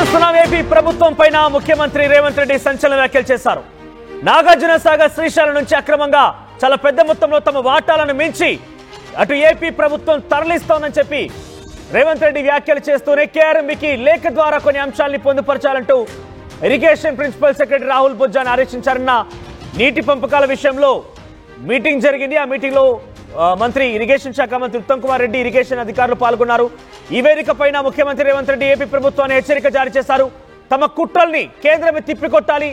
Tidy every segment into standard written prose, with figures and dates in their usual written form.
చూస్తున్నాం ఏపీ ప్రభుత్వం పైన ముఖ్యమంత్రి రేవంత్ రెడ్డి సంచలన వ్యాఖ్యలు చేశారు. నాగార్జున సాగర్ శ్రీశైలం నుంచి అక్రమంగా చాలా పెద్ద మొత్తంలో తమ వాటాలను మించి అటు ఏపీ ప్రభుత్వం తరలిస్తోందని చెప్పి రేవంత్ రెడ్డి వ్యాఖ్యలు చేస్తూనే కేఆర్ఎంబీకి లేఖ ద్వారా కొన్ని అంశాలని పొందుపరచాలంటూ ఇరిగేషన్ ప్రిన్సిపల్ సెక్రటరీ రాహుల్ బొజ్జాని ఆదేశించారన్న నీటి పంపకాల విషయంలో మీటింగ్ జరిగింది. ఆ మీటింగ్ లో మంత్రి ఇరిగేషన్ శాఖ మంత్రి ఉత్తమ్ కుమార్ రెడ్డి ఇరిగేషన్ అధికారులు పాల్గొన్నారు. ఈ వేదిక పైన ముఖ్యమంత్రి రేవంత్ రెడ్డి ఏపీ ప్రభుత్వాన్ని హెచ్చరిక జారీ చేశారు. తమ కుట్రల్ని కేంద్రమే తిప్పికొట్టాలి,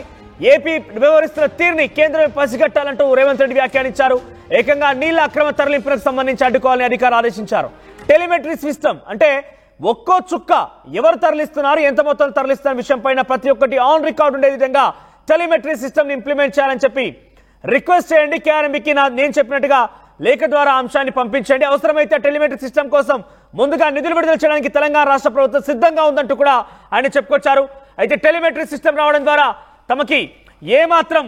ఏపీ వ్యవహరిస్తున్న తీరుని కేంద్రమే పసిగట్టాలంటూ రేవంత్ రెడ్డి వ్యాఖ్యానించారు. ఏకంగా నీళ్ల అక్రమ తరలింపులకు సంబంధించి అడ్డుకోవాలని అధికారులు ఆదేశించారు. టెలిమెట్రీ సిస్టమ్ అంటే ఒక్కో చుక్క ఎవరు తరలిస్తున్నారు, ఎంత మొత్తం తరలిస్తున్న విషయం పైన ప్రతి ఒక్కటి ఆన్ రికార్డ్ ఉండే విధంగా టెలిమెట్రీ సిస్టమ్ ఇంప్లిమెంట్ చేయాలని చెప్పి రిక్వెస్ట్ చేయండి. కేఆర్ఎంబీకి నేను చెప్పినట్టుగా లేఖ ద్వారా అంశాన్ని పంపించండి. అవసరమైతే టెలిమెట్రీ సిస్టమ్ కోసం ముందుగా నిధులు విడుదల చేయడానికి తెలంగాణ రాష్ట్ర ప్రభుత్వం సిద్ధంగా ఉందంటూ కూడా ఆయన చెప్పుకొచ్చారు. అయితే టెలిమెట్రీ సిస్టమ్ రావడం ద్వారా తమకి ఏమాత్రం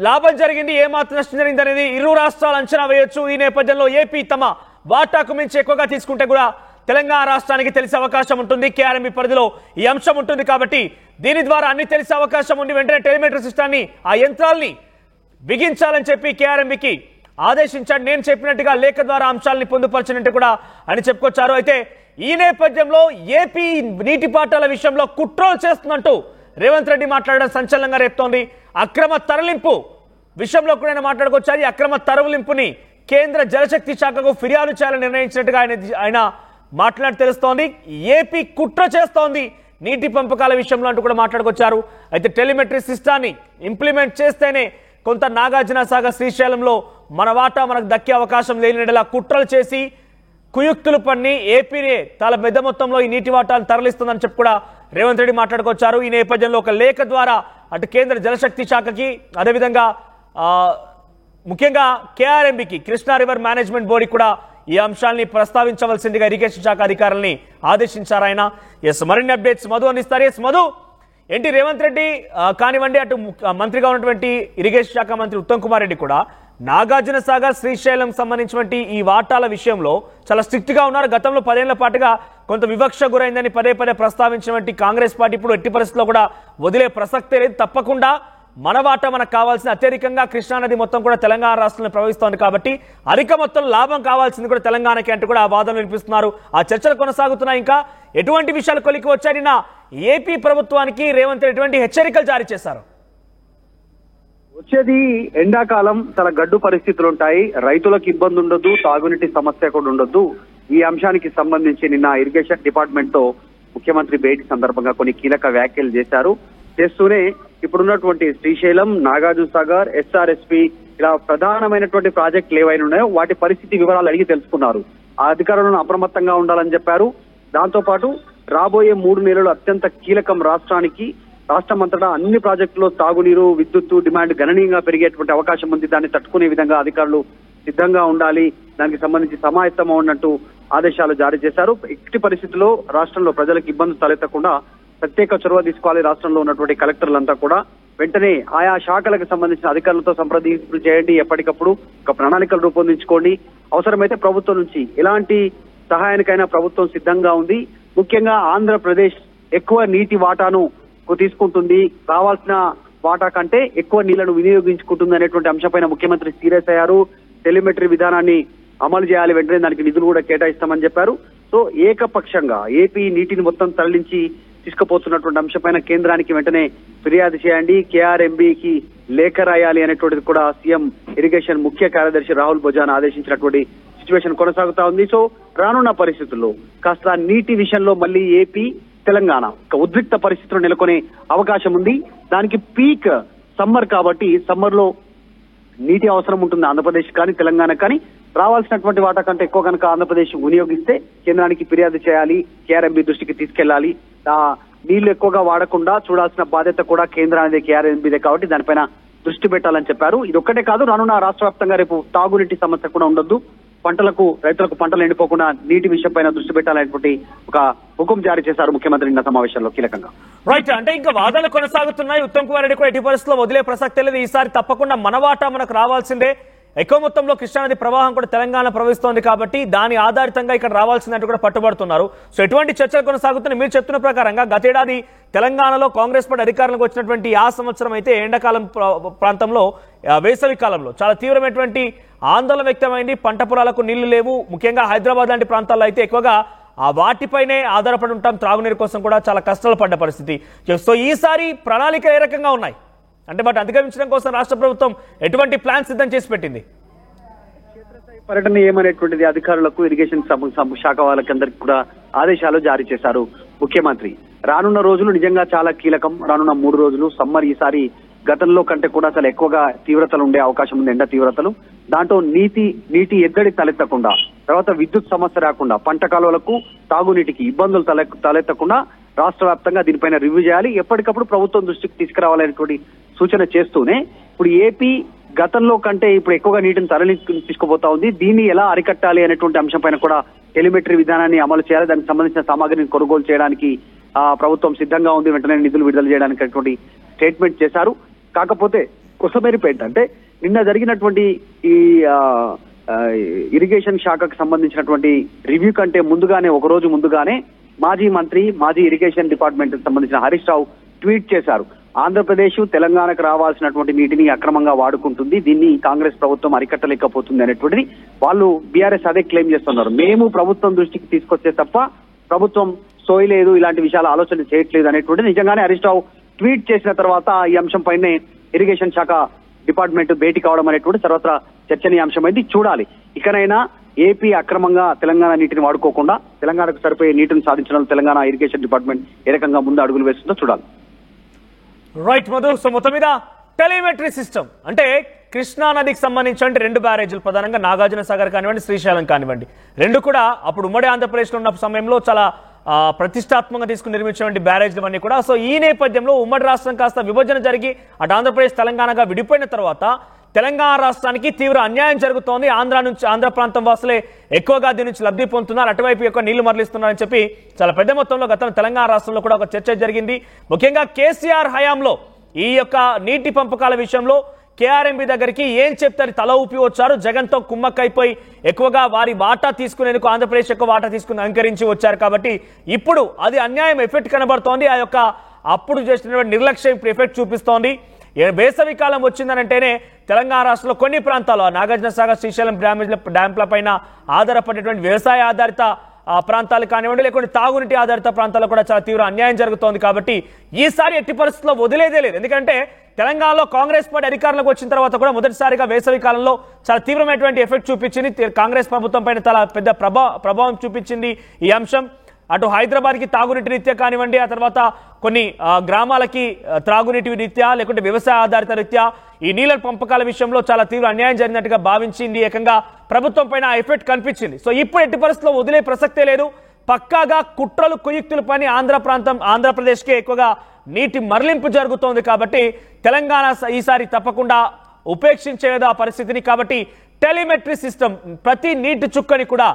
లాభం జరిగింది, ఏమాత్రం నష్టం జరిగింది అనేది ఇరు రాష్ట్రాలు అంచనా వేయొచ్చు. ఈ నేపథ్యంలో ఏపీ తమ వాటాకు మించి ఎక్కువగా తీసుకుంటే కూడా తెలంగాణ రాష్ట్రానికి తెలిసే అవకాశం ఉంటుంది. కేఆర్ఎంబీ పరిధిలో ఈ అంశం ఉంటుంది కాబట్టి దీని ద్వారా అన్ని తెలిసే అవకాశం ఉంది. వెంటనే టెలిమెట్రీ సిస్టాన్ని ఆ యంత్రాల్ని బిగించాలని చెప్పి కేఆర్ఎంబీకి ఆదేశించాడు. నేను చెప్పినట్టుగా లేఖ ద్వారా అంశాలని పొందుపరిచినట్టు కూడా అని చెప్పుకొచ్చారు. అయితే ఈ నేపథ్యంలో ఏపీ నీటి పాటాల విషయంలో కుట్రలు చేస్తున్నట్టు రేవంత్ రెడ్డి మాట్లాడడం సంచలనంగా రేపుతోంది. అక్రమ తరలింపు విషయంలో కూడా ఆయన మాట్లాడుకొచ్చారు. ఈ అక్రమ తరలింపుని కేంద్ర జలశక్తి శాఖకు ఫిర్యాదు చేయాలని నిర్ణయించినట్టుగా ఆయన మాట్లాడి తెలుస్తోంది. ఏపీ కుట్ర చేస్తోంది నీటి పంపకాల విషయంలో అంటూ కూడా మాట్లాడుకొచ్చారు. అయితే టెలిమెట్రీ సిస్టాన్ని ఇంప్లిమెంట్ చేస్తేనే కొంత నాగార్జున సాగర్ శ్రీశైలంలో మన వాటా మనకు దక్కే అవకాశం లేనిలా కుట్రలు చేసి కుయుక్తులు పన్ని ఏపీనే చాలా పెద్ద మొత్తంలో ఈ నీటి వాటాను తరలిస్తుందని చెప్పి కూడా రేవంత్ రెడ్డి మాట్లాడుకొచ్చారు. ఈ నేపథ్యంలో ఒక లేఖ ద్వారా అటు కేంద్ర జలశక్తి శాఖకి అదేవిధంగా ముఖ్యంగా కేఆర్ఎంబీకి కృష్ణా రివర్ మేనేజ్మెంట్ బోర్డుకి కూడా ఈ అంశాన్ని ప్రస్తావించవలసిందిగా ఇరిగేషన్ శాఖ అధికారులని ఆదేశించారు ఆయన. మరిన్ని అప్డేట్స్ మధు అందిస్తారు. మధు ఏంటి రేవంత్ రెడ్డి కానివ్వండి, అటు మంత్రిగా ఉన్నటువంటి ఇరిగేషన్ శాఖ మంత్రి ఉత్తమ్ కుమార్ రెడ్డి కూడా నాగార్జున సాగర్ శ్రీశైలం సంబంధించినటువంటి ఈ వాటాల విషయంలో చాలా స్ట్రిక్ట్ గా ఉన్నారు. గతంలో 10 ఏళ్ల పాటుగా కొంత వివక్ష గురైందని పదే ప్రస్తావించినటువంటి కాంగ్రెస్ పార్టీ ఇప్పుడు ఎట్టి పరిస్థితుల్లో కూడా వదిలే ప్రసక్తే లేదు. తప్పకుండా మన వాటా మనకు కావాల్సిన అత్యధికంగా కృష్ణానది మొత్తం కూడా తెలంగాణ రాష్ట్రంలో ప్రవహిస్తోంది కాబట్టి అధిక మొత్తం లాభం కావాల్సింది కూడా తెలంగాణకి అంటూ కూడా ఆ వాదనలు వినిపిస్తున్నారు. ఆ చర్చలు కొనసాగుతున్నాయి. ఇంకా ఎటువంటి విషయాలు కొలికి వచ్చాయి? ఏపీ ప్రభుత్వానికి రేవంత్ ఎటువంటి హెచ్చరికలు జారీ చేశారు? వచ్చేది ఎండాకాలం, చాలా గడ్డు పరిస్థితులు ఉంటాయి, రైతులకు ఇబ్బంది ఉండొద్దు, తాగునీటి సమస్య కూడా ఉండొద్దు. ఈ అంశానికి సంబంధించి నిన్న ఇరిగేషన్ డిపార్ట్మెంట్ తో ముఖ్యమంత్రి భేటీ సందర్భంగా కొన్ని కీలక వ్యాఖ్యలు చేస్తూనే ఇప్పుడున్నటువంటి శ్రీశైలం, నాగార్జున సాగర్, ఎస్ఆర్ఎస్పి ఇలా ప్రధానమైనటువంటి ప్రాజెక్టులు ఏవైనా ఉన్నాయో వాటి పరిస్థితి వివరాలు అడిగి తెలుసుకున్నారు. ఆ అధికారులను అప్రమత్తంగా ఉండాలని చెప్పారు. దాంతో పాటు రాబోయే 3 నెలలు అత్యంత కీలకం రాష్ట్రానికి. రాష్ట్రమంతటా అన్ని ప్రాజెక్టుల్లో తాగునీరు, విద్యుత్తు డిమాండ్ గణనీయంగా పెరిగేటువంటి అవకాశం ఉంది. దాన్ని తట్టుకునే విధంగా అధికారులు సిద్ధంగా ఉండాలి, దానికి సంబంధించి సమాయత్తం ఉన్నట్టు ఆదేశాలు జారీ చేశారు. ఎట్టి పరిస్థితుల్లో రాష్ట్రంలో ప్రజలకు ఇబ్బందులు తలెత్తకుండా ప్రత్యేక చొరవ తీసుకోవాలి. రాష్ట్రంలో ఉన్నటువంటి కలెక్టర్లంతా కూడా వెంటనే ఆయా శాఖలకు సంబంధించిన అధికారులతో సంప్రదింపులు చేయండి. ఎప్పటికప్పుడు ఒక ప్రణాళికలు రూపొందించుకోండి. అవసరమైతే ప్రభుత్వం నుంచి ఎలాంటి సహాయానికైనా ప్రభుత్వం సిద్ధంగా ఉంది. ముఖ్యంగా ఆంధ్రప్రదేశ్ ఎక్కువ నీటి వాటాను తీసుకుంటుంది, కావాల్సిన వాటా కంటే ఎక్కువ నీళ్లను వినియోగించుకుంటుంది అనేటువంటి అంశంపైన ముఖ్యమంత్రి సీరియస్ అయ్యారు. టెలిమెట్రీ విధానాన్ని అమలు చేయాలి, వెంటనే దానికి నిధులు కూడా కేటాయిస్తామని చెప్పారు. సో ఏకపక్షంగా ఏపీ నీటిని మొత్తం తరలించి తీసుకుపోతున్నటువంటి అంశంపైన కేంద్రానికి వెంటనే ఫిర్యాదు చేయండి, కేఆర్ఎంబీకి లేఖ రాయాలి అనేటువంటిది కూడా సీఎం ఇరిగేషన్ ముఖ్య కార్యదర్శి రాహుల్ బొజ్జాని ఆదేశించినటువంటి సిచ్యువేషన్ కొనసాగుతా ఉంది. సో రానున్న పరిస్థితుల్లో కాస్త నీటి విషయంలో మళ్ళీ ఏపీ తెలంగాణ ఒక ఉద్రిక్త పరిస్థితులు నెలకొనే అవకాశం ఉంది. దానికి పీక్ సమ్మర్ కాబట్టి సమ్మర్ లో నీటి అవసరం ఉంటుంది ఆంధ్రప్రదేశ్ కానీ తెలంగాణ కానీ. రావాల్సినటువంటి వాటా కంటే ఎక్కువ కనుక ఆంధ్రప్రదేశ్ వినియోగిస్తే కేంద్రానికి ఫిర్యాదు చేయాలి, కేఆర్ఎంబీ దృష్టికి తీసుకెళ్లాలి. నీళ్లు ఎక్కువగా వాడకుండా చూడాల్సిన బాధ్యత కూడా కేంద్రానిదే, కేఆర్ఎంబీదే కాబట్టి దానిపైన దృష్టి పెట్టాలని చెప్పారు. ఇది ఒక్కటే కాదు, రానున్న రాష్ట్ర వ్యాప్తంగా రేపు తాగునీటి సమస్య కూడా ఉండొద్దు, రైతులకు పంటలు ఎండిపోకుండా నీటి విషయం పైన దృష్టి పెట్టాలనేటువంటి ఒక హుకుం జారీ చేశారు ముఖ్యమంత్రి నిన్న సమావేశంలో కీలకంగా. రైట్, అంటే ఇంకా వాదనలు కొనసాగుతున్నాయి. ఉత్తమ్ కుమార్ రెడ్డి కూడా ఎట్టి పరిస్థితుల్లో వదిలే ప్రసక్తే లేదు. ఈసారి తప్పకుండా మన వాటా మనకు రావాల్సిందే. ఎక్కువ మొత్తంలో కృష్ణానది ప్రవాహం కూడా తెలంగాణ ప్రవహిస్తోంది కాబట్టి దాని ఆధారితంగా ఇక్కడ రావాల్సిందంటూ కూడా పట్టుబడుతున్నారు. సో ఎటువంటి చర్చలు కొనసాగుతున్నాయి? మీరు చెప్తున్న ప్రకారంగా గతేడాది తెలంగాణలో కాంగ్రెస్ పార్టీ అధికారంలోకి వచ్చినటువంటి ఆ సంవత్సరం అయితే ఎండాకాలం ప్రాంతంలో వేసవి కాలంలో చాలా తీవ్రమైనటువంటి ఆందోళన వ్యక్తమైంది. పంట పొలాలకు నీళ్లు లేవు. ముఖ్యంగా హైదరాబాద్ లాంటి ప్రాంతాల్లో అయితే ఎక్కువగా ఆ వాటిపైనే ఆధారపడి ఉంటాం. త్రాగునీరు కోసం కూడా చాలా కష్టాలు పడ్డ పరిస్థితి. సో ఈసారి ప్రణాళిక ఏ రకంగా ఉన్నాయి అంటే వాటి అధిగమించడం కోసం రాష్ట్ర ప్రభుత్వం ఎటువంటి ప్లాన్ సిద్ధం చేసి పెట్టింది? పర్యటన ఏమనేటువంటిది అధికారులకు ఇరిగేషన్ శాఖ వాళ్ళకందరికి కూడా ఆదేశాలు జారీ చేశారు ముఖ్యమంత్రి. రానున్న రోజులు నిజంగా చాలా కీలకం. రానున్న 3 రోజులు సమ్మర్ ఈసారి గతంలో కంటే కూడా అసలు ఎక్కువగా తీవ్రతలు ఉండే అవకాశం ఉంది. ఎండ తీవ్రతలు, దాంట్లో నీటి ఎద్దడి తలెత్తకుండా, తర్వాత విద్యుత్ సమస్య రాకుండా, పంట కాలువలకు తాగునీటికి ఇబ్బందులు తలెత్తకుండా రాష్ట్ర వ్యాప్తంగా దీనిపైన రివ్యూ చేయాలి. ఎప్పటికప్పుడు ప్రభుత్వం దృష్టికి తీసుకురావాలనేటువంటి సూచన చేస్తూనే ఇప్పుడు ఏపీ గతంలో కంటే ఇప్పుడు ఎక్కువగా నీటిని తీసుకుపోతా ఉంది. దీన్ని ఎలా అరికట్టాలి అనేటువంటి అంశం పైన కూడా టెలిమెట్రీ విధానాన్ని అమలు చేయాలి. దానికి సంబంధించిన సామాగ్రిని కొనుగోలు చేయడానికి ప్రభుత్వం సిద్ధంగా ఉంది. వెంటనే నిధులు విడుదల చేయడానికి అటువంటి స్టేట్మెంట్ చేశారు. కాకపోతే కొసమెరుపు ఏంటంటే నిన్న జరిగినటువంటి ఈ ఇరిగేషన్ శాఖకు సంబంధించినటువంటి రివ్యూ కంటే ముందుగానే, ఒక రోజు ముందుగానే మాజీ మంత్రి, మాజీ ఇరిగేషన్ డిపార్ట్మెంట్ కి సంబంధించిన హరీష్ రావు ట్వీట్ చేశారు. ఆంధ్రప్రదేశ్ తెలంగాణకు రావాల్సినటువంటి నీటిని అక్రమంగా వాడుకుంటుంది, దీన్ని కాంగ్రెస్ ప్రభుత్వం అరికట్టలేకపోతుంది అనేటువంటిది వాళ్ళు బీఆర్ఎస్ అదే క్లెయిమ్ చేస్తున్నారు. మేము ప్రభుత్వం దృష్టికి తీసుకొచ్చే తప్ప ప్రభుత్వం సోయలేదు, ఇలాంటి విషయాలు ఆలోచన చేయట్లేదు అనేటువంటిది నిజంగానే హరీష్ రావు ట్వీట్ చేసిన తర్వాత ఈ అంశం పైనే ఇరిగేషన్ శాఖ డిపార్ట్మెంట్ భేటీ కావడం అనేటువంటి సర్వత్రా చర్చనీయాంశమైంది. చూడాలి ఇకనైనా ఏపీ అక్రమంగా తెలంగాణ నీటిని వాడుకోకుండా తెలంగాణకు సరిపోయే నీటిని సాధించడం తెలంగాణ ఇరిగేషన్ డిపార్ట్మెంట్ ఏ రకంగా ముందు అడుగులు వేస్తుందో చూడాలి. రైట్ మధు. సో మొత్తం మీద టెలిమెట్రీ సిస్టమ్ అంటే కృష్ణా నదికి సంబంధించిన 2 బ్యారేజీలు, ప్రధానంగా నాగార్జున సాగర్ కానివ్వండి, శ్రీశైలం కానివ్వండి, 2 కూడా అప్పుడు ఉమ్మడి ఆంధ్రప్రదేశ్లో ఉన్న సమయంలో చాలా ప్రతిష్టాత్మకంగా తీసుకుని నిర్మించినటువంటి బ్యారేజ్లు అన్నీ కూడా. సో ఈ నేపథ్యంలో ఉమ్మడి రాష్ట్రం కాస్త విభజన జరిగి అటు ఆంధ్రప్రదేశ్ తెలంగాణగా విడిపోయిన తర్వాత తెలంగాణ రాష్ట్రానికి తీవ్ర అన్యాయం జరుగుతోంది. ఆంధ్ర ప్రాంతం వాసులే ఎక్కువగా దీని నుంచి లబ్ధి పొందుతున్నారు, అటువైపు ఎక్కువ నీళ్లు మరలిస్తున్నారని చెప్పి చాలా పెద్ద మొత్తంలో గతంలో తెలంగాణ రాష్ట్రంలో కూడా ఒక చర్చ జరిగింది. ముఖ్యంగా కేసీఆర్ హయాంలో ఈ యొక్క నీటి పంపకాల విషయంలో కేఆర్ఎంబీ దగ్గరికి ఏం చెప్తారు తల ఊపి వచ్చారు. జగన్తో కుమ్మక్కైపోయి ఎక్కువగా వారి వాటా తీసుకునేందుకు ఆంధ్రప్రదేశ్ ఎక్కువ వాటా తీసుకుని అంకరించి వచ్చారు. కాబట్టి ఇప్పుడు అది అన్యాయం ఎఫెక్ట్ కనబడుతోంది. ఆ యొక్క అప్పుడు చేసినటువంటి నిర్లక్ష్యం ఇప్పుడు ఎఫెక్ట్ చూపిస్తోంది. వేసవి కాలం వచ్చిందనంటేనే తెలంగాణ రాష్ట్రంలో కొన్ని ప్రాంతాలు నాగార్జున సాగర్, శ్రీశైలం డ్యాంల పైన ఆధారపడేటువంటి వ్యవసాయ ఆధారిత ప్రాంతాలు కానివ్వండి, లేకుంటే తాగునీటి ఆధారిత ప్రాంతాల్లో కూడా చాలా తీవ్ర అన్యాయం జరుగుతోంది. కాబట్టి ఈసారి ఎట్టి పరిస్థితుల్లో వదిలేదే లేదు. ఎందుకంటే తెలంగాణలో కాంగ్రెస్ పార్టీ అధికారంలోకి వచ్చిన తర్వాత కూడా మొదటిసారిగా వేసవి కాలంలో చాలా తీవ్రమైనటువంటి ఎఫెక్ట్ చూపించింది. కాంగ్రెస్ ప్రభుత్వం పైన చాలా పెద్ద ప్రభావం చూపించింది ఈ అంశం. అటు హైదరాబాద్కి తాగునీటి రీత్యా కానివ్వండి, ఆ తర్వాత కొన్ని గ్రామాలకి త్రాగునీటి రీత్యా, లేకుంటే వ్యవసాయ ఆధారిత రీత్యా ఈ నీళ్ళ పంపకాల విషయంలో చాలా తీవ్ర అన్యాయం జరిగినట్టుగా భావించింది. ఏకంగా ప్రభుత్వం పైన ఆ ఎఫెక్ట్ కనిపించింది. సో ఇప్పుడు ఎట్టి పరిస్థితుల్లో వదిలే ప్రసక్తే లేదు. పక్కాగా కుట్రలు కుయుక్తుల పని ఆంధ్రప్రదేశ్కే ఎక్కువగా నీటి మరలింపు జరుగుతోంది. కాబట్టి తెలంగాణ ఈసారి తప్పకుండా ఉపేక్షించేది ఆ పరిస్థితిని. కాబట్టి టెలిమెట్రీ సిస్టమ్ ప్రతి నీటి చుక్కని కూడా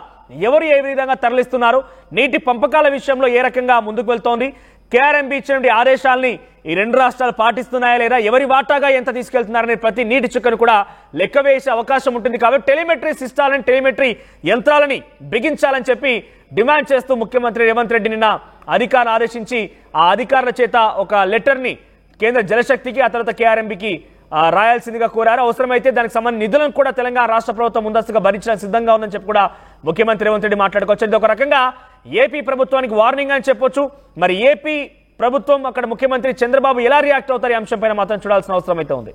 ఎవరు ఏ విధంగా తరలిస్తున్నారు, నీటి పంపకాల విషయంలో ఏ రకంగా ముందుకు వెళ్తోంది, కేఆర్ఎంబీ ఇచ్చిన ఆదేశాలని ఈ 2 రాష్ట్రాలు పాటిస్తున్నాయా లేదా, ఎవరి వాటాగా ఎంత తీసుకెళ్తున్నారనే ప్రతి నీటి చుక్కను కూడా లెక్క వేసే అవకాశం ఉంటుంది. కాబట్టి టెలిమెట్రీ సిస్టాలని, టెలిమెట్రీ యంత్రాలని బిగించాలని చెప్పి డిమాండ్ చేస్తూ ముఖ్యమంత్రి రేవంత్ రెడ్డి నిన్న అధికారులు ఆదేశించి ఆ అధికారుల చేత ఒక లెటర్ని కేంద్ర జలశక్తికి, ఆ తర్వాత కేఆర్ఎంబీకి రాయాల్సిందిగా కోరారు. అవసరమైతే దానికి సంబంధించిన నిధులను కూడా తెలంగాణ రాష్ట్ర ప్రభుత్వం ముందస్తుగా భరించడానికి సిద్ధంగా ఉందని చెప్పి కూడా ముఖ్యమంత్రి రేవంత్ రెడ్డి మాట్లాడుకోవచ్చు. ఇది ఒక రకంగా ఏపీ ప్రభుత్వానికి వార్నింగ్ అని చెప్పొచ్చు. మరి ఏపీ ప్రభుత్వం, అక్కడ ముఖ్యమంత్రి చంద్రబాబు ఎలా రియాక్ట్ అవుతారు ఈ అంశం పైన మాత్రం చూడాల్సిన అవసరం అయితే ఉంది.